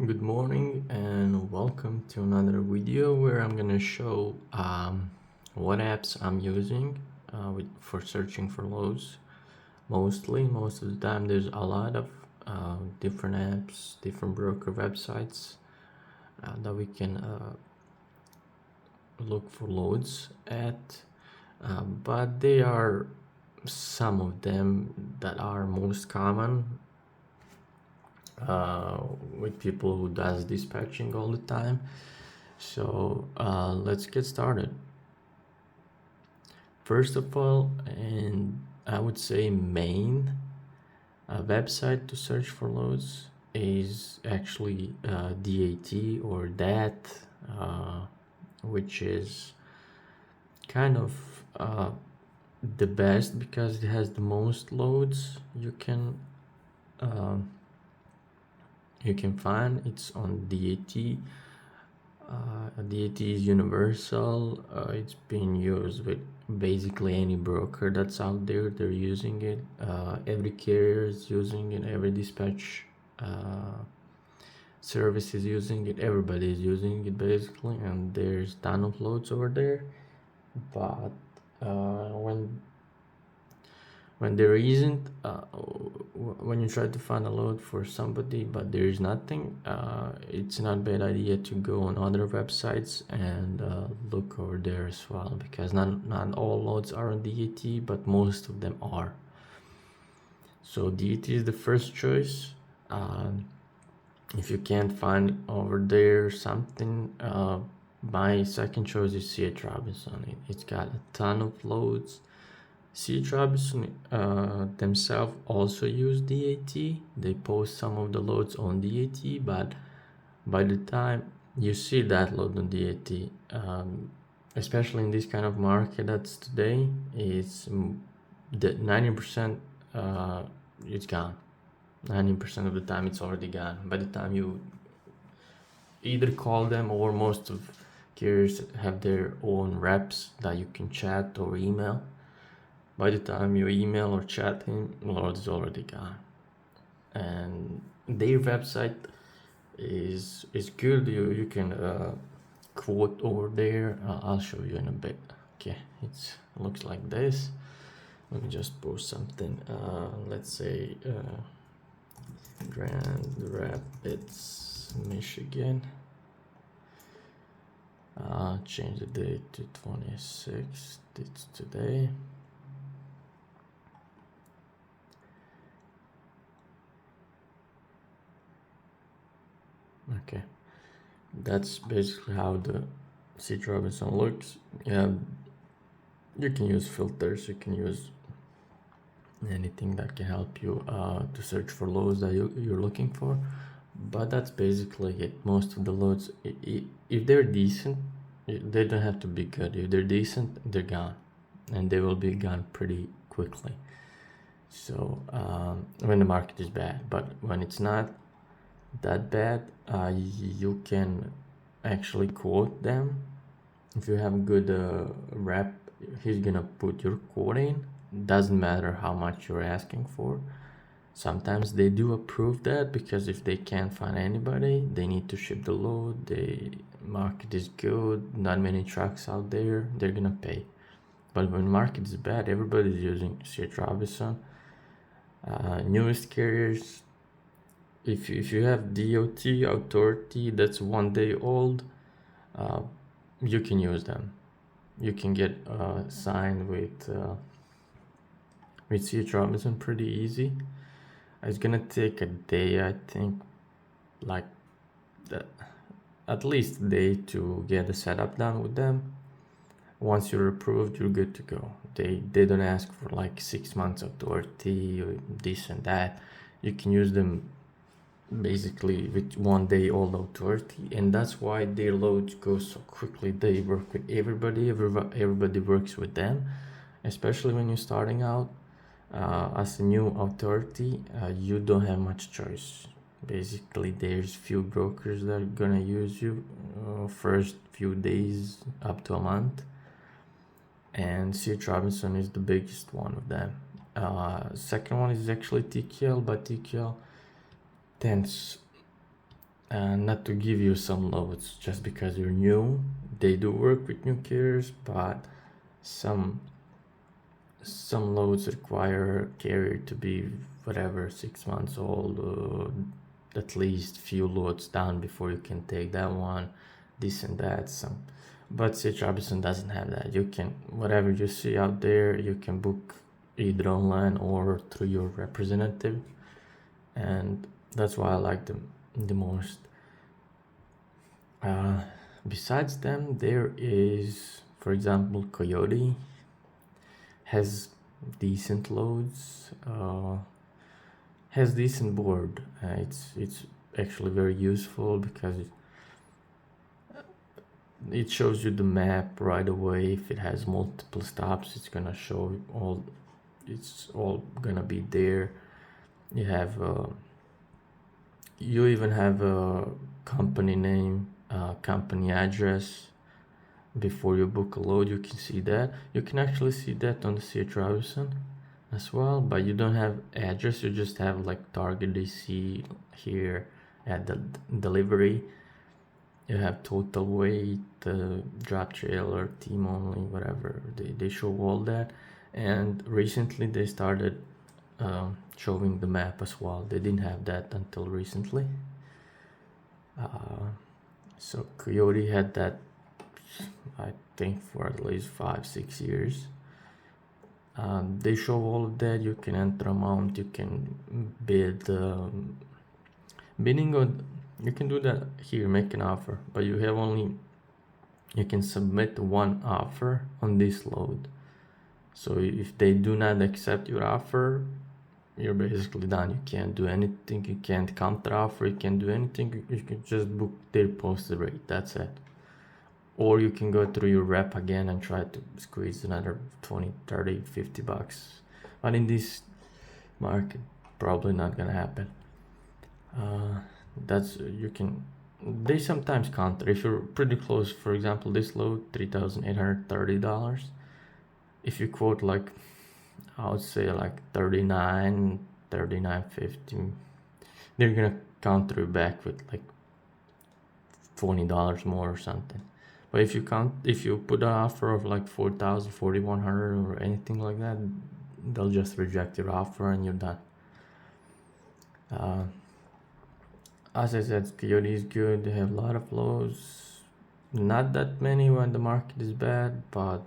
Good morning and welcome to another video where I'm gonna show what apps I'm using for searching for loads. Most of the time there's a lot of different apps, different broker websites that we can look for loads at, but they are some of them that are most common with people who does dispatching all the time. So let's get started. First of all, and I would say main website to search for loads is actually DAT or DAT, which is kind of the best because it has the most loads you can find. It's on DAT. DAT is universal. It's being used with basically any broker that's out there. They're using it. Every carrier is using it. Every dispatch service is using it. Everybody is using it basically, and there's ton of loads over there. But when there isn't, when you try to find a load for somebody but there is nothing, it's not a bad idea to go on other websites and look over there as well, because not all loads are on DAT, but most of them are. So DAT is the first choice. If you can't find over there something, my second choice is C.H. Robinson. It's got a ton of loads. C.H. Robinson themselves also use DAT. They post some of the loads on DAT, but by the time you see that load on DAT, especially in this kind of market that's today, it's the 90% it's gone. 90% of the time it's already gone. By the time you either call them, or most of carriers have their own reps that you can chat or email. By the time you email or chat him, load is already gone. And their website is good. You can quote over there. I'll show you in a bit. Okay, it looks like this. Let me just post something. Let's say Grand Rapids, Michigan. Change the date to 26th. It's today. Okay, that's basically how the C.H. Robinson looks. Yeah, you can use filters, you can use anything that can help you to search for loads that you're looking for, but that's basically it. Most of the loads, if they're decent, they don't have to be good. If they're decent, they're gone, and they will be gone pretty quickly. So when the market is bad, but when it's not that bad, you can actually quote them. If you have a good rep, he's gonna put your quote in. Doesn't matter how much you're asking for. Sometimes they do approve that, because if they can't find anybody, they need to ship the load, the market is good, not many trucks out there, they're gonna pay. But when market is bad, everybody's using C.H. Robinson. Newest carriers, if you have DOT authority that's 1 day old, you can use them. You can get signed with C.H. Robinson pretty easy. It's gonna take a day, I think, like at least a day to get the setup done with them. Once you're approved, you're good to go. They don't ask for like 6 months authority or this and that. You can use them basically with 1 day old authority, and that's why their loads go so quickly. They work with everybody works with them, especially when you're starting out as a new authority. You don't have much choice. Basically, there's few brokers that are gonna use you first few days up to a month, and C.H. Robinson is the biggest one of them. Second one is actually TQL, but TQL tends not to give you some loads just because you're new. They do work with new carriers, but some loads require carrier to be whatever 6 months old, at least few loads down before you can take that one, this and that. But C.H. Robinson doesn't have that. You can, whatever you see out there, you can book either online or through your representative, and that's why I like them the most. Besides them, there is, for example, Coyote has decent loads, has decent board. It's actually very useful because it shows you the map right away. If it has multiple stops, it's gonna show all. It's all gonna be there. You have you even have a company name, company address. Before you book a load, you can see that. You can actually see that on the C.H. Robinson as well, but you don't have address. You just have like target DC here at the delivery. You have total weight, drop trailer, team only, whatever. They show all that. And recently they started showing the map as well. They didn't have that until recently. So Coyote had that, I think, for at least 5-6 years. They show all of that. You can enter amount, you can bid, bidding on, you can do that here, make an offer, but you can submit one offer on this load. So if they do not accept your offer, you're basically done. You can't do anything, you can't counter offer, you can't do anything. You can just book their posted rate, that's it. Or you can go through your rep again and try to squeeze another 20, 30, 50 bucks. But in this market, probably not gonna happen. They sometimes counter. If you're pretty close, for example, this load, $3,830. If you quote like, I would say like 39.50, they're gonna counter you back with like $20 more or something. But if you put an offer of like 4,000, 4,100 or anything like that, they'll just reject your offer and you're done. As I said, Coyote is good. They have a lot of lows. Not that many when the market is bad, but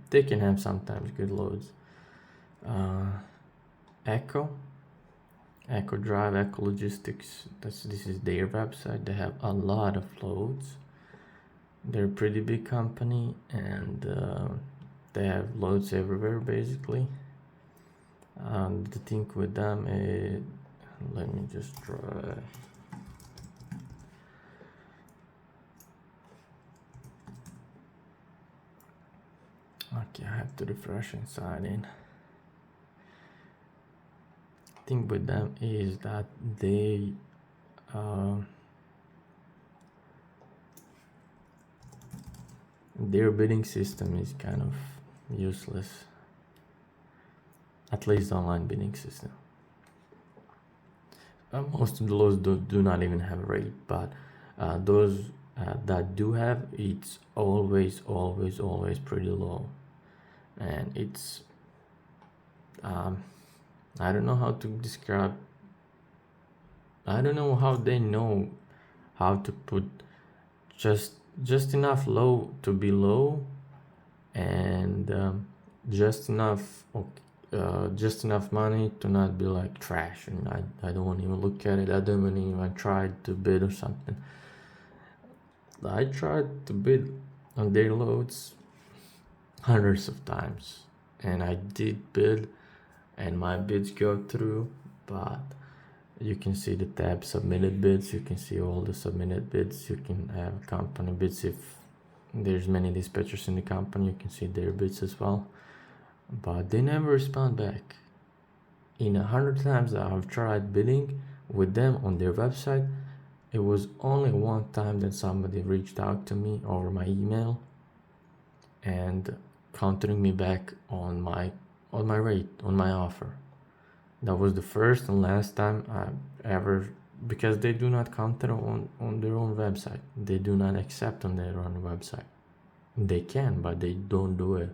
they can have sometimes good loads. Echo Drive, Echo Logistics, this is their website. They have a lot of loads. They're a pretty big company, and they have loads everywhere basically. The thing with them is, let me just try. Okay, I have to refresh and sign in. Thing with them is that they their bidding system is kind of useless, at least online bidding system. Most of the loads do not even have a rate, but those that do have, it's always pretty low, and it's I don't know how to describe. I don't know how they know how to put just enough low to be low, and just enough money to not be like trash. And I don't want to even look at it. I don't even try to bid or something. I tried to bid on their loads hundreds of times, and I did bid, and my bids go through, but you can see the tab submitted bids. You can see all the submitted bids. You can have company bids. If there's many dispatchers in the company, you can see their bids as well, but they never respond back. In 100 times that I've tried bidding with them on their website, it was only one time that somebody reached out to me over my email and countering me back on my rate, on my offer. That was the first and last time I ever because they do not counter on their own website. They do not accept on their own website. They can, but they don't do it.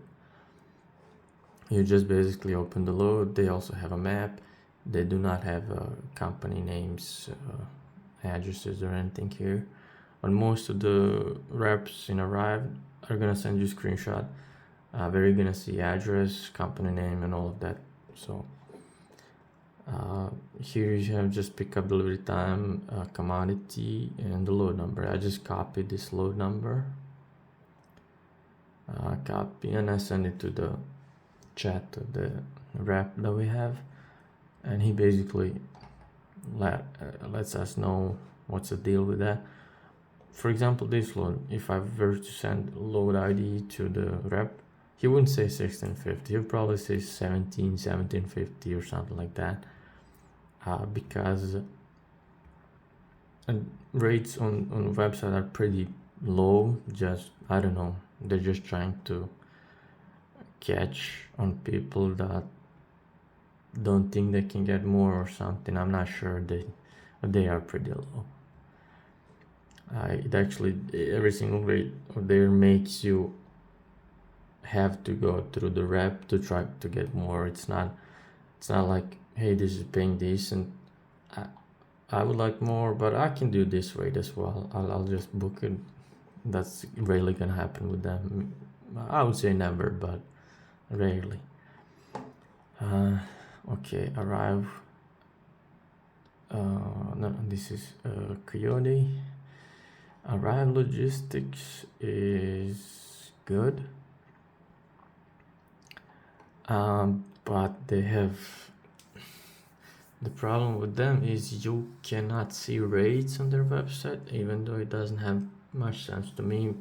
You just basically open the load. They also have a map. They do not have company names, addresses or anything here. But most of the reps in Arrive are gonna send you a screenshot where you're gonna see address, company name, and all of that. So here you have just pickup, delivery time, commodity, and the load number. I just copied this load number, copy, and I send it to the chat of the rep that we have, and he basically lets us know what's the deal with that. For example, this load, if I were to send load ID to the rep, he wouldn't say 1650, he would probably say 1750 or something like that, because rates on website are pretty low. Just, I don't know, they're just trying to catch on people that don't think they can get more or something. I'm not sure. They are pretty low. It actually, every single rate there makes you have to go through the rep to try to get more. It's not like, hey, this is paying decent, I would like more, but I can do this rate as well. I'll just book it. That's rarely gonna happen with them. I would say never, but rarely. Okay, Arrive. No, this is Coyote. Arrive Logistics is good, but they have, the problem with them is you cannot see rates on their website, even though it doesn't have much sense to me.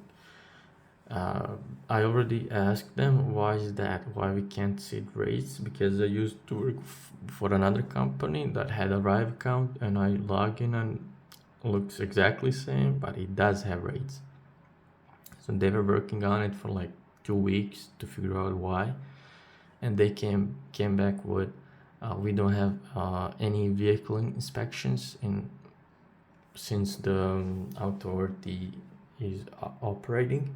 I already asked them why is that, why we can't see rates, because I used to work for another company that had a Arrive account, and I log in and looks exactly the same, but it does have rates. So they were working on it for like 2 weeks to figure out why, and they came back with we don't have any vehicle inspections since the authority is operating,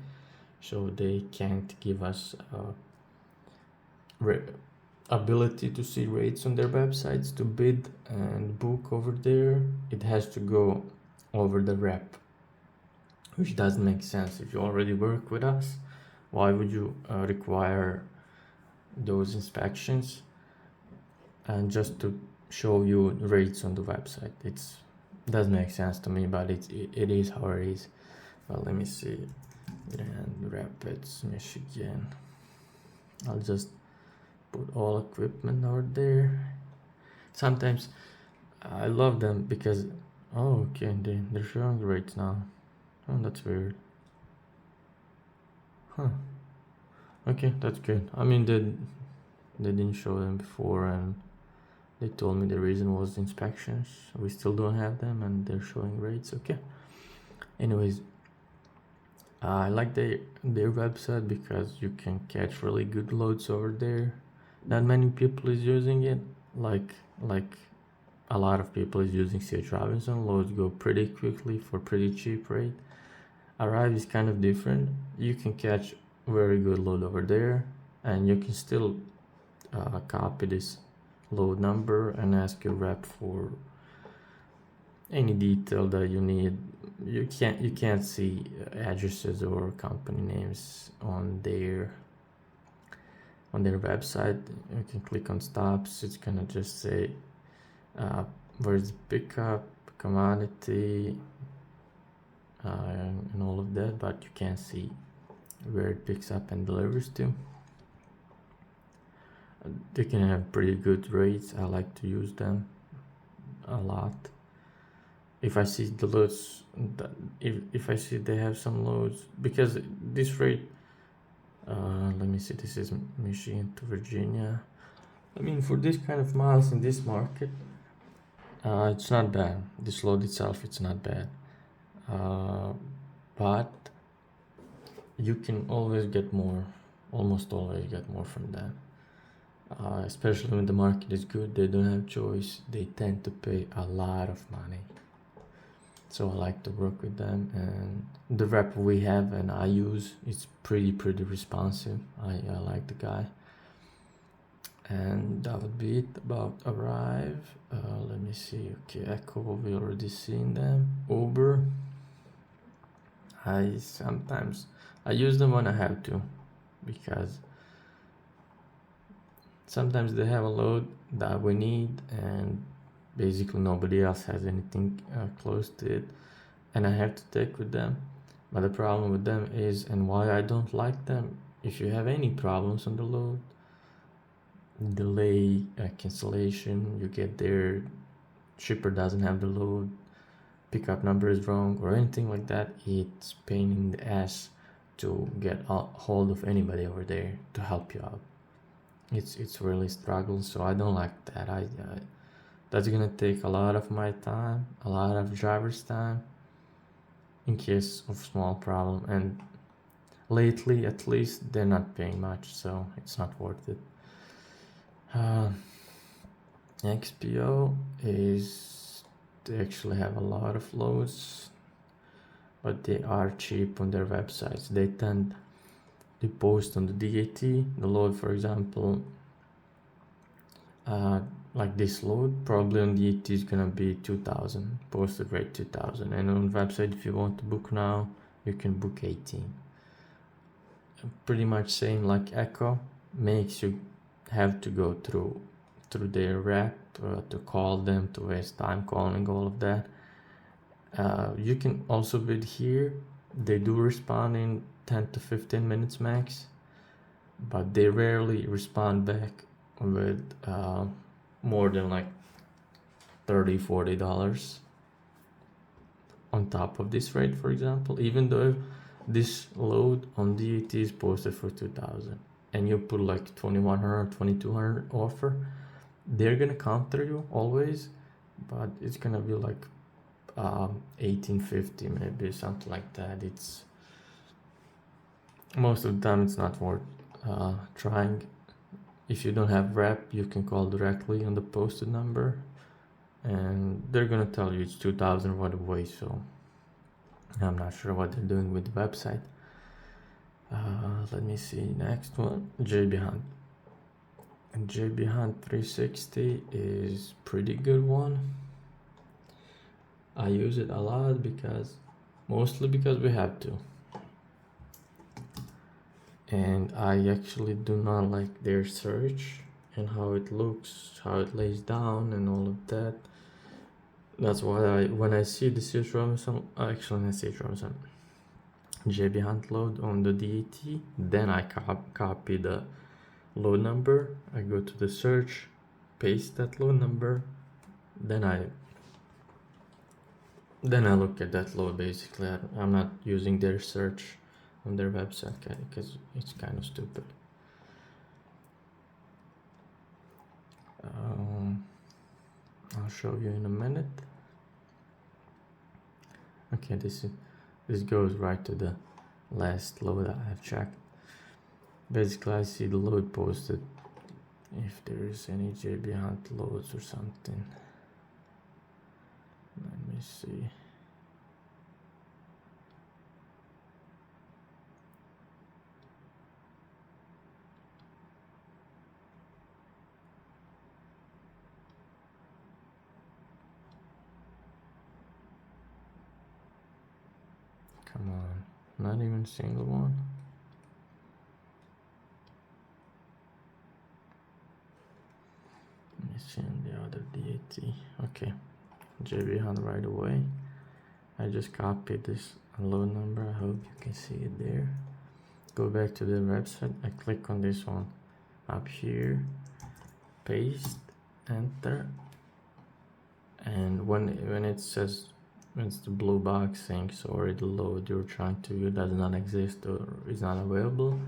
so they can't give us ability to see rates on their websites to bid and book over there. It has to go over the rep, which doesn't make sense. If you already work with us, why would you require those inspections and just to show you rates on the website? It doesn't make sense to me, but it is how it is. Well, let me see. Grand Rapids, Michigan. I'll just put all equipment over there. Sometimes I love them because, oh, okay, they're showing rates now. Oh, that's weird. Huh. Okay, that's good. I mean, they didn't show them before, and they told me the reason was inspections. We still don't have them, and they're showing rates. Okay. Anyways, I like their website because you can catch really good loads over there. Not many people is using it. Like a lot of people is using C.H. Robinson. Loads go pretty quickly for pretty cheap rate. Arrive is kind of different. You can catch very good load over there, and you can still copy this load number and ask your rep for any detail that you need. You can't see addresses or company names on their website. You can click on stops. It's gonna just say where's the pickup, commodity, and all of that, but you can't see where it picks up and delivers to. They can have pretty good rates. I like to use them a lot. If I see the loads, if I see they have some loads, because this rate, let me see, this is Michigan to Virginia. I mean, for this kind of miles in this market, it's not bad. This load itself, it's not bad. But you can always get more, almost always get more from them. Especially when the market is good, they don't have choice. They tend to pay a lot of money. So I like to work with them, and the rep we have and I use is pretty responsive. I like the guy. And that would be it about Arrive. Let me see. Okay, Echo, we already seen them. Uber, I use them when I have to, because sometimes they have a load that we need and basically nobody else has anything close to it, and I have to take with them. But the problem with them is, and why I don't like them, if you have any problems on the load, delay, cancellation, you get there, shipper doesn't have the load, pickup number is wrong, or anything like that, it's pain in the ass to get a hold of anybody over there to help you out. It's really struggle, so I don't like that. I that's gonna take a lot of my time, a lot of driver's time, in case of small problem. And lately, at least, they're not paying much, so it's not worth it. XPO is, they actually have a lot of loads, but they are cheap on their websites. They tend to post on the DAT the load, for example, like this load probably on DAT is gonna be 2000, posted rate 2000, and on website if you want to book now you can book 18. Pretty much same like Echo, makes you have to go through their rep, to call them, to waste time calling, all of that. You can also bid here. They do respond in 10 to 15 minutes max, but they rarely respond back with more than like $30-40 on top of this rate, for example. Even though this load on DAT is posted for 2000 and you put like 2100, 2200 offer, they're gonna counter you always, but it's gonna be like 1850, maybe something like that. It's most of the time it's not worth trying. If you don't have rep, you can call directly on the posted number, and they're gonna tell you it's 2000 right away. So I'm not sure what they're doing with the website. Let me see, next one, JB Hunt. And JB Hunt 360 is pretty good one. I use it a lot mostly because we have to. And I actually do not like their search and how it looks, how it lays down and all of that. That's why when I see the C.H. Robinson, JB Hunt load on the DAT, then I copy the load number, I go to the search, paste that load number, then I look at that load. Basically, I'm not using their search on their website because it's kind of stupid. I'll show you in a minute. Okay, this goes right to the last load I have checked. Basically, I see the load posted if there is any JB Hunt loads or something. Let me see. Come on, not even a single one. Let me see on the other DAT. Okay, JB Hunt right away. I just copied this load number. I hope you can see it there. Go back to the website. I click on this one up here, paste, enter, and when it says, it's the blue box saying sorry, the load you're trying to view does not exist or is not available,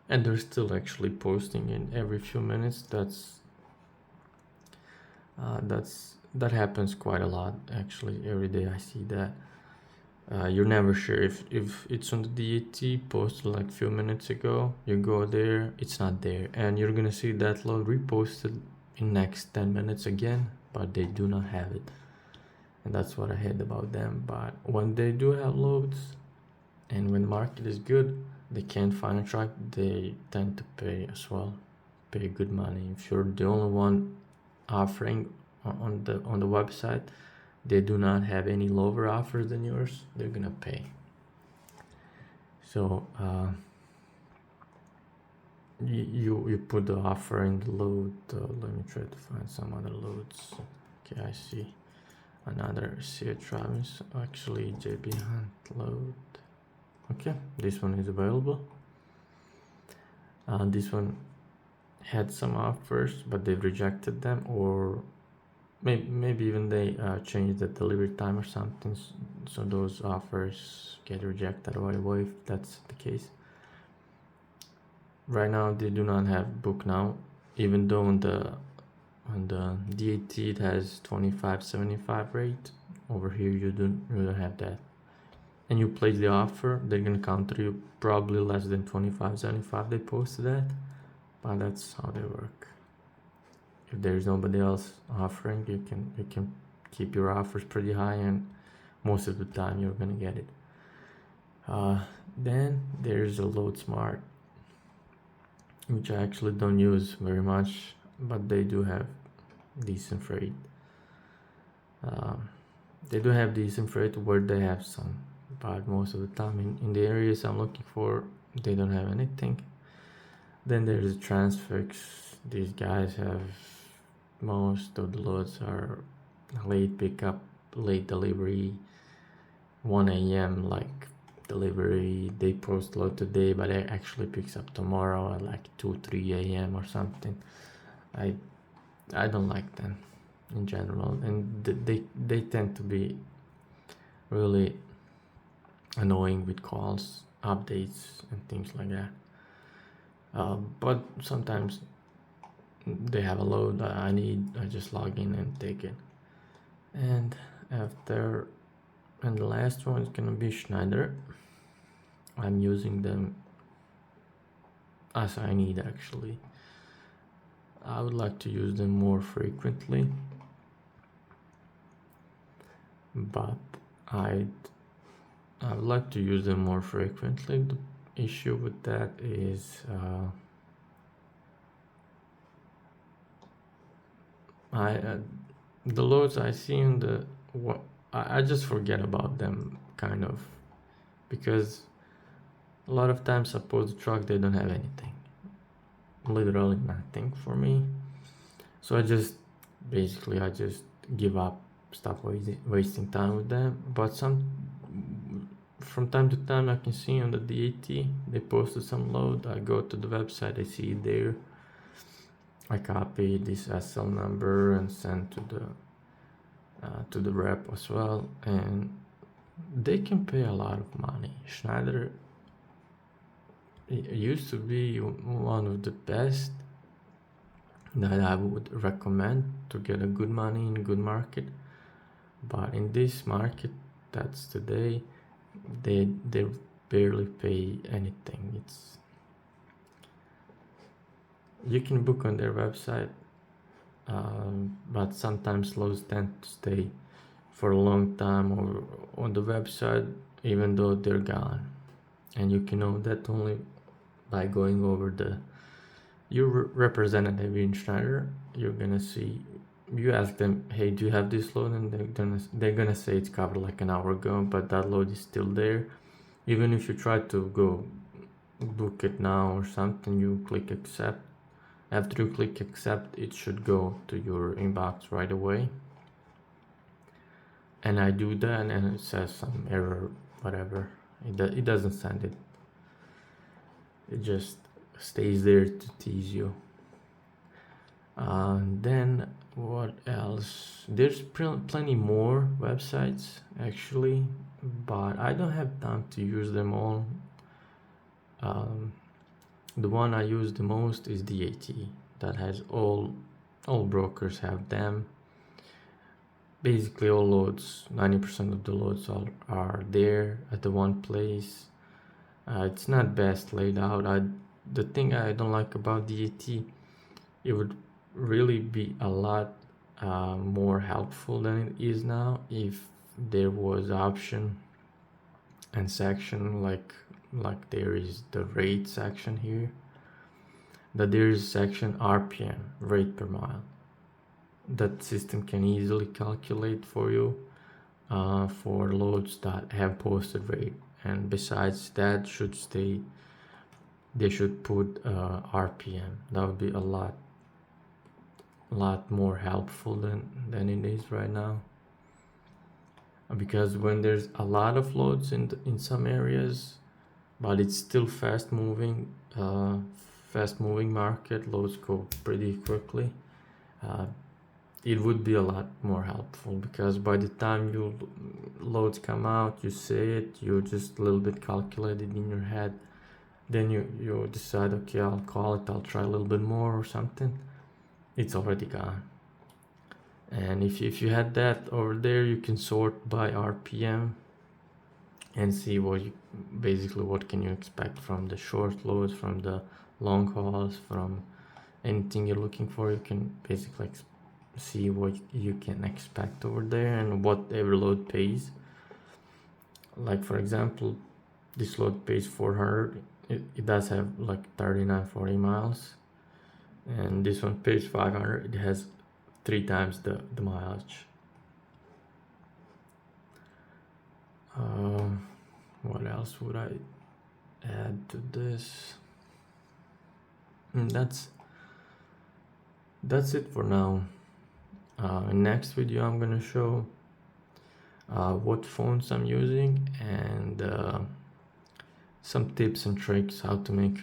and they're still actually posting in every few minutes. That happens quite a lot actually. Every day I see that. You're never sure if it's on the DAT posted like a few minutes ago. You go there, it's not there, and you're gonna see that load reposted in next 10 minutes again, but they do not have it, and that's what I hate about them. But when they do have loads, and when the market is good, they can't find a truck, they tend to pay as well, pay good money. If you're the only one offering on the website, they do not have any lower offers than yours, they're gonna pay. So you put the offer in the load. Let me try to find some other loads. Okay, I see another C.H. Travis, actually JB Hunt load. Okay, this one is available. This one had some offers, but they've rejected them, or maybe even they changed the delivery time or something, so those offers get rejected right away if that's the case. Right now they do not have book now, even though on the DAT it has 25.75 rate. Over here you don't have that, and you place the offer, they're gonna counter you probably less than 25.75. They posted that, but that's how they work. If there's nobody else offering, you can keep your offers pretty high, and most of the time you're gonna get it. Then there's a LoadSmart, which I actually don't use very much, but they do have decent freight. They do have decent freight where they have some, but most of the time in the areas I'm looking for, they don't have anything. Then there's Transfix. These guys have most of the loads are late pickup, late delivery, 1 a.m. like delivery. They post load today, but it actually picks up tomorrow at like 2-3 a.m. or something. I don't like them in general, and they tend to be really annoying with calls, updates, and things like that. But sometimes they have a load that I need, I just log in and take it. And the last one is gonna be Schneider. I'm using them as I need, actually. I would like to use them more frequently, but I would like to use them more frequently. The issue with that is the loads I see in I just forget about them, kind of, because a lot of times I post the truck, they don't have anything, literally nothing for me. So I just give up, stop wasting time with them. But from time to time I can see on the DAT they posted some load. I go to the website, I see it there, I copy this SL number and send to the rep as well, and they can pay a lot of money. Schneider used to be one of the best that I would recommend to get a good money in a good market, but in this market that's today, they barely pay anything. You can book on their website, but sometimes loads tend to stay for a long time or on the website even though they're gone, and you can know that only by going over your representative in Schneider. You're gonna see, you ask them, hey, do you have this load, and they're gonna say it's covered like an hour ago, but that load is still there. Even if you try to go book it now or something, you click accept. After you click accept, it should go to your inbox right away, and I do that and it says some error, whatever. It doesn't send it, it just stays there to tease you. Then what else? There's plenty more websites actually, but I don't have time to use them all. The one I use the most is DAT. That has all brokers have them. basically all loads, 90% of the loads are there at the one place. It's not best laid out. The thing I don't like about DAT, it would really be a lot more helpful than it is now if there was option and section like there is the rate section here, that there is section RPM, rate per mile, that system can easily calculate for you for loads that have posted rate. And besides that, they should put RPM. That would be a lot more helpful than it is right now, because when there's a lot of loads in some areas, but it's still fast moving market, loads go pretty quickly, it would be a lot more helpful, because by the time loads come out, you see it, you just a little bit calculate it in your head, then you decide, okay, I'll call it, I'll try a little bit more or something, it's already gone. And if you had that over there, you can sort by RPM and see what can you expect from the short loads, from the long hauls, from anything you're looking for. You can basically see what you can expect over there and what every load pays. Like for example, this load pays 400. It does have like 39-40 miles, and this one pays 500. It has 3 times the mileage. What else would I add to this? That's it for now. In next video I'm gonna show what phones I'm using, and some tips and tricks how to make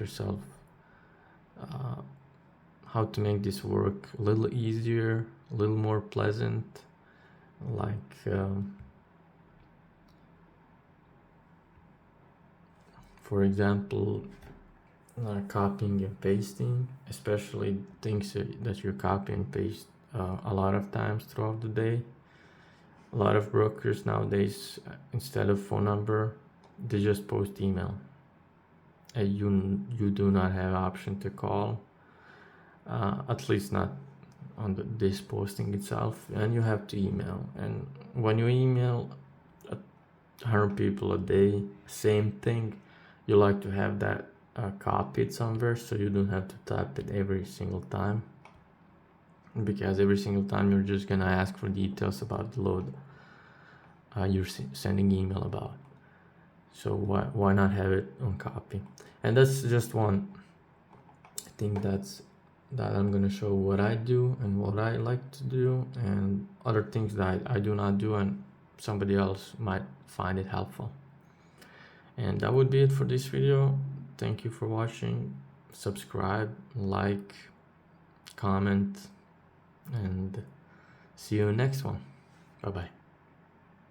this work a little easier, a little more pleasant, like for example, copying and pasting, especially things that you copy and paste a lot of times throughout the day. A lot of brokers nowadays, instead of phone number, they just post email. You do not have option to call, at least not on this posting itself, and you have to email. And when you email 100 people a day, same thing, you like to have that copied somewhere, so you don't have to type it every single time, because every single time you're just gonna ask for details about the load you're sending email about. So why not have it on copy? And that's just one thing that I'm gonna show what I do and what I like to do, and other things that I do not do and somebody else might find it helpful. And that would be it for this video. Thank you for watching. Subscribe, like, comment, and see you next one. Bye bye.